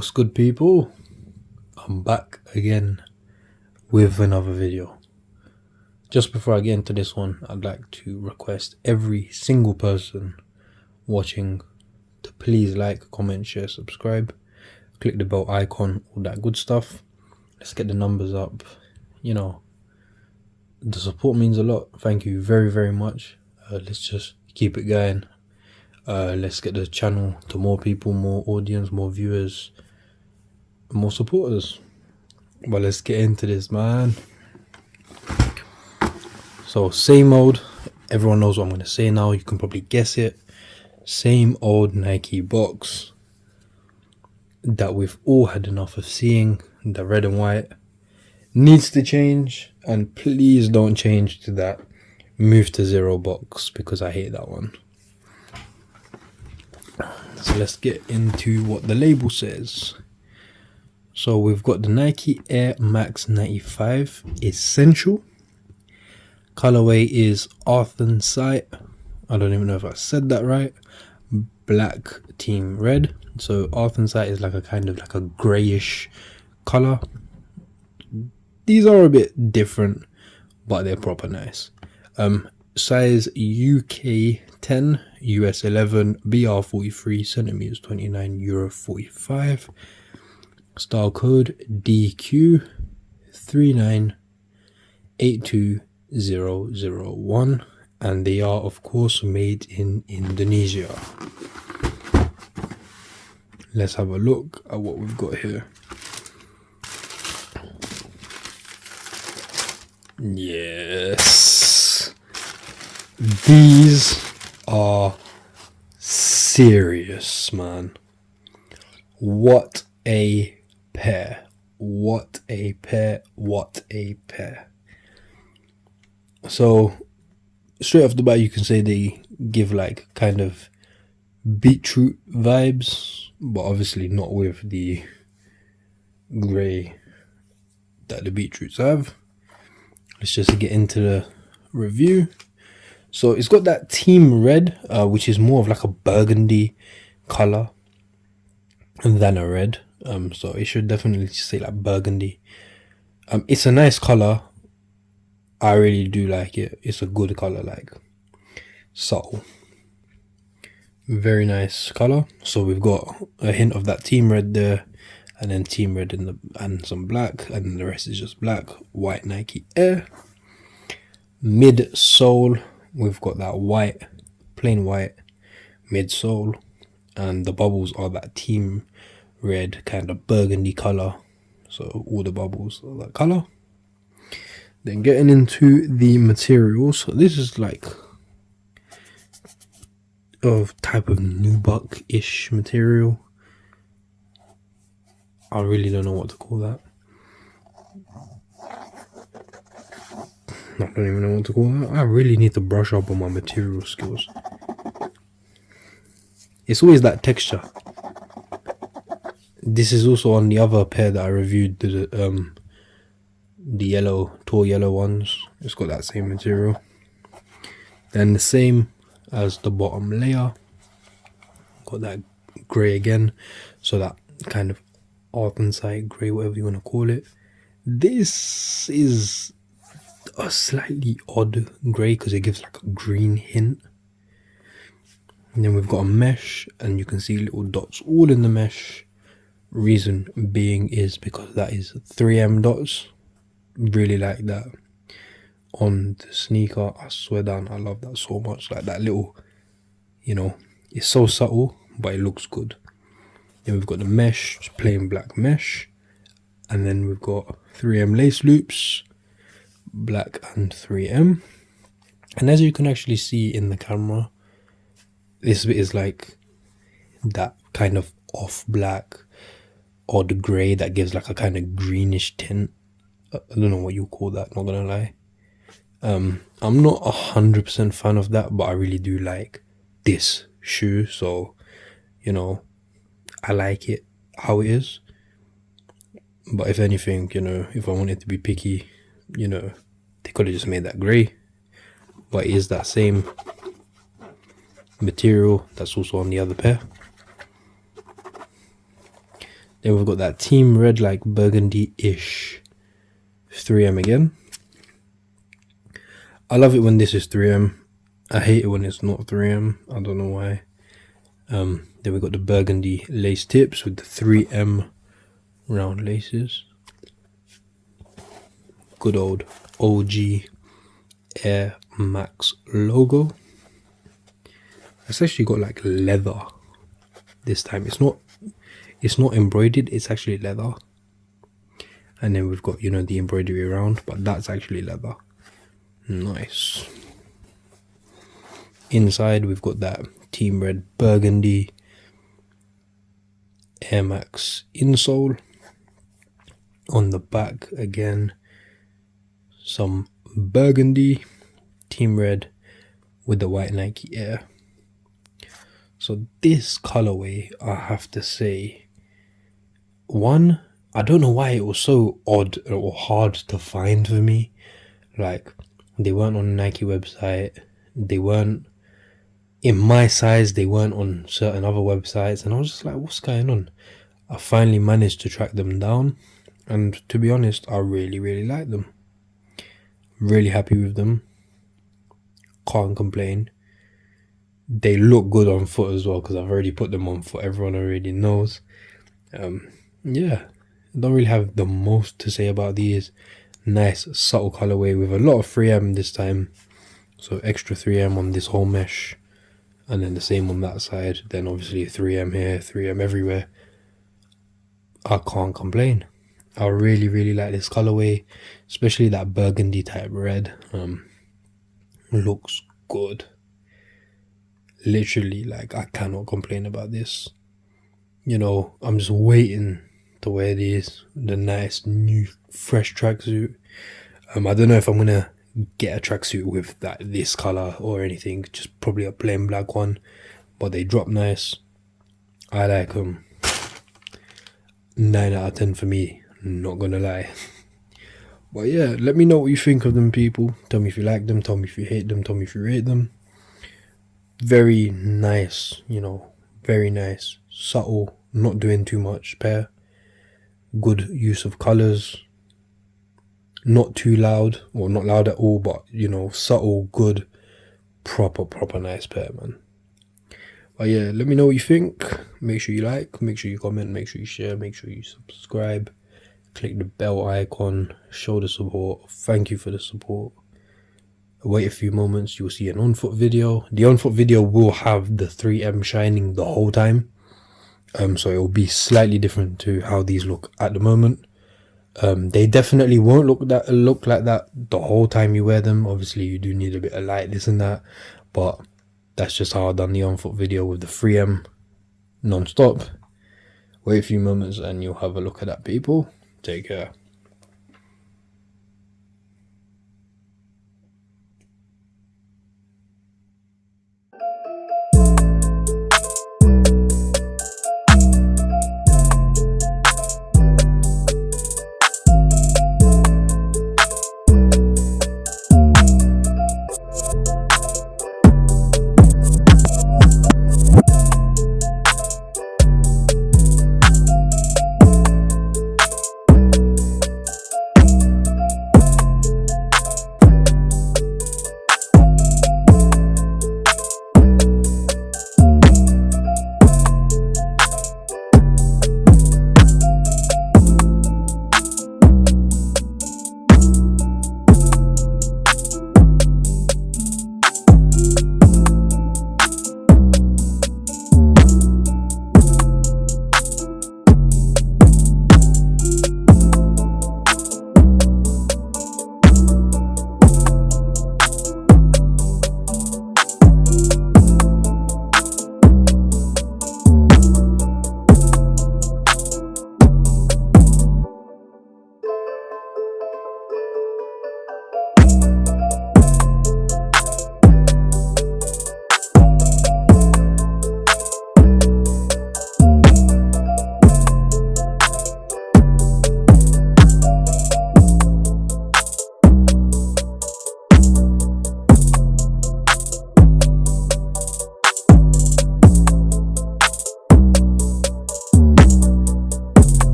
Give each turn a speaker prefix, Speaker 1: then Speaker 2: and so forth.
Speaker 1: What's good, people? I'm back again with another video. Just before I get into this one, I'd like to request every single person watching to please like, comment, share, subscribe, click the bell icon, all that good stuff. Let's get the numbers up. You know, the support means a lot. Thank you very, very much. Let's just keep it going. Let's get the channel to more people, more audience, more viewers, more supporters. But let's get into this, man. So same old, everyone knows what I'm going to say now, you can probably guess it. Same old Nike box that we've all had enough of seeing. The red and white needs to change, and please don't change to that move to zero box, because I hate that one. So let's get into what the label says. So we've got the Nike Air Max 95 Essential. Colorway is Anthracite. I don't even know if I said that right. Black team red. So Anthracite is like a kind of like a grayish color. These are a bit different, but they're proper nice. Size UK 10, US 11, BR 43, centimeters 29, Euro 45. Style code DQ 3982001, and they are of course made in Indonesia. Let's have a look at what we've got here. Yes, these are serious, man. What a pair, what a pair, what a pair. So straight off the bat, you can say they give like kind of beetroot vibes, but obviously not with the grey that the beetroots have. Let's just get into the review. So it's got that team red, which is more of like a burgundy color than a red. So it should definitely say like burgundy. It's a nice color. I really do like it. It's a good color, like subtle. Very nice color. So we've got a hint of that team red there, and then team red in the and some black, and then the rest is just black. White Nike Air. Mid sole, we've got that white, plain white mid sole, and the bubbles are that team red kind of burgundy color. So all the bubbles are that color. Then getting into the materials, so this is like a type of nubuck-ish material. I really don't know what to call that. I don't even know what to call that. I really need to brush up on my material skills. It's always that texture. This is also on the other pair that I reviewed, the yellow, tall yellow ones. It's got that same material. Then the same as the bottom layer. Got that grey again. So that kind of Anthracite grey, whatever you want to call it. This is a slightly odd grey because it gives like a green hint. And then we've got a mesh, and you can see little dots all in the mesh. Reason being is because that is 3M dots. Really like that on the sneaker. I swear down, I love that so much. Like that little, you know, it's so subtle, but it looks good. Then we've got the mesh, just plain black mesh, and then we've got 3M lace loops, black and 3M. And as you can actually see in the camera, this bit is like that kind of off black or the grey that gives like a kind of greenish tint. I don't know what you call that, not gonna lie. I'm not 100% fan of that, but I really do like this shoe. So, you know, I like it how it is. But if anything, you know, if I wanted to be picky, you know, they could have just made that grey. But it is that same material that's also on the other pair. Then we've got that team red, like burgundy-ish 3M again. I love it when this is 3M. I hate it when it's not 3M. I don't know why. Then we got the burgundy lace tips with the 3M round laces. Good old OG Air Max logo. It's actually got like leather this time. It's not embroidered, it's actually leather. And then we've got, you know, the embroidery around, but that's actually leather. Nice. Inside we've got that team red burgundy Air Max insole. On the back again, some burgundy team red with the white Nike Air. So this colorway, I have to say, one, I don't know why it was so odd or hard to find for me. Like, they weren't on the Nike website, they weren't in my size, they weren't on certain other websites, and I was just like, what's going on? I finally managed to track them down, and to be honest, I really like them. Really happy with them. Can't complain. They look good on foot as well, because I've already put them on foot. Everyone already knows. Yeah, don't really have the most to say about these. Nice subtle colorway with a lot of 3M this time. So extra 3M on this whole mesh, and then the same on that side. Then obviously 3M here, 3M everywhere. I can't complain. I really like this colorway, especially that burgundy type red. Looks good. Literally, like, I cannot complain about this. You know, I'm just waiting to wear these, the nice new fresh tracksuit. I don't know if I'm gonna get a tracksuit with this color or anything, just probably a plain black one, but they drop nice. I like them. 9 out of 10 for me, not gonna lie. But yeah, let me know what you think of them, people. Tell me if you like them, tell me if you hate them, tell me if you rate them. Very nice, you know, very nice, subtle, not doing too much pair. Good use of colors, not too loud, or not loud at all, but, you know, subtle, good, proper nice pair, man. But yeah, let me know what you think. Make sure you like, make sure you comment, make sure you share, make sure you subscribe, click the bell icon, show the support. Thank you for the support. Wait a few moments, you'll see an on-foot video. The on-foot video will have the 3M shining the whole time. So it will be slightly different to how these look at the moment. They definitely won't look like that the whole time you wear them. Obviously you do need a bit of light, this and that, but that's just how I've done the on-foot video with the 3M non-stop. Wait a few moments and you'll have a look at that, people. Take care.